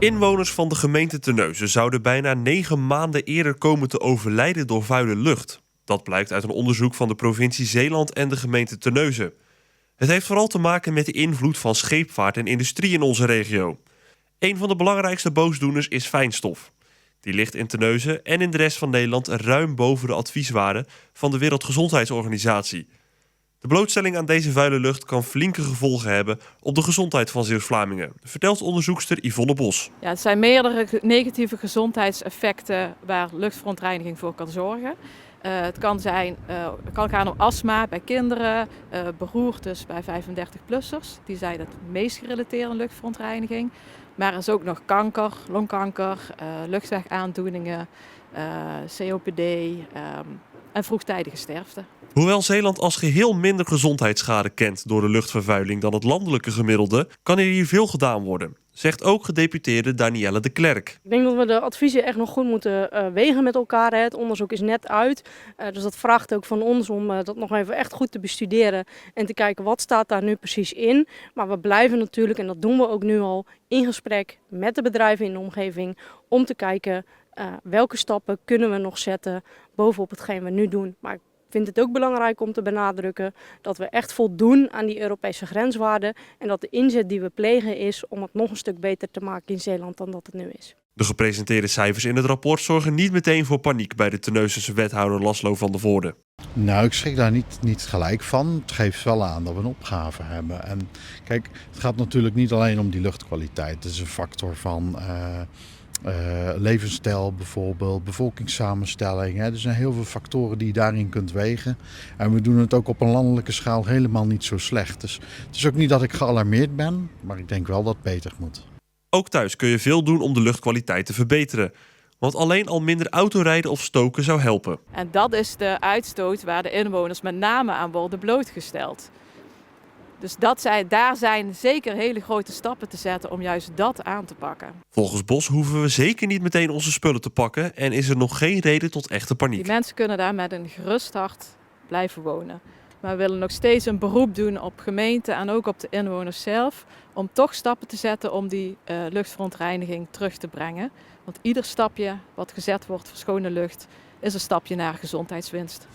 Inwoners van de gemeente Terneuzen zouden bijna 9 maanden eerder komen te overlijden door vuile lucht. Dat blijkt uit een onderzoek van de provincie Zeeland en de gemeente Terneuzen. Het heeft vooral te maken met de invloed van scheepvaart en industrie in onze regio. Een van de belangrijkste boosdoeners is fijnstof. Die ligt in Terneuzen en in de rest van Nederland ruim boven de advieswaarde van de Wereldgezondheidsorganisatie. De blootstelling aan deze vuile lucht kan flinke gevolgen hebben op de gezondheid van Zeeuws-Vlamingen, vertelt onderzoekster Yvonne Bos. Ja, het zijn meerdere negatieve gezondheidseffecten waar luchtverontreiniging voor kan zorgen. Het kan gaan om astma bij kinderen, beroertes bij 35-plussers. Die zijn het meest gerelateerd aan luchtverontreiniging. Maar er is ook nog kanker, longkanker, luchtwegaandoeningen, COPD en vroegtijdige sterfte. Hoewel Zeeland als geheel minder gezondheidsschade kent door de luchtvervuiling dan het landelijke gemiddelde, kan er hier veel gedaan worden, zegt ook gedeputeerde Danielle de Klerk. Ik denk dat we de adviezen echt nog goed moeten wegen met elkaar. Het onderzoek is net uit, dus dat vraagt ook van ons om dat nog even echt goed te bestuderen en te kijken wat staat daar nu precies in. Maar we blijven natuurlijk, en dat doen we ook nu al, in gesprek met de bedrijven in de omgeving om te kijken welke stappen kunnen we nog zetten bovenop hetgeen we nu doen. Maar ik vind het ook belangrijk om te benadrukken dat we echt voldoen aan die Europese grenswaarden en dat de inzet die we plegen is om het nog een stuk beter te maken in Zeeland dan dat het nu is. De gepresenteerde cijfers in het rapport zorgen niet meteen voor paniek bij de Terneuzense wethouder Laszlo van der Voorde. Nou, ik schrik daar niet gelijk van. Het geeft wel aan dat we een opgave hebben. En kijk, het gaat natuurlijk niet alleen om die luchtkwaliteit. Het is een factor van levensstijl bijvoorbeeld, bevolkingssamenstelling. Er zijn heel veel factoren die je daarin kunt wegen. En we doen het ook op een landelijke schaal helemaal niet zo slecht. Dus het is ook niet dat ik gealarmeerd ben, maar ik denk wel dat het beter moet. Ook thuis kun je veel doen om de luchtkwaliteit te verbeteren. Want alleen al minder autorijden of stoken zou helpen. En dat is de uitstoot waar de inwoners met name aan worden blootgesteld. Dus daar zijn zeker hele grote stappen te zetten om juist dat aan te pakken. Volgens Bos hoeven we zeker niet meteen onze spullen te pakken en is er nog geen reden tot echte paniek. Die mensen kunnen daar met een gerust hart blijven wonen. Maar we willen nog steeds een beroep doen op gemeenten en ook op de inwoners zelf om toch stappen te zetten om die luchtverontreiniging terug te brengen. Want ieder stapje wat gezet wordt voor schone lucht is een stapje naar gezondheidswinst.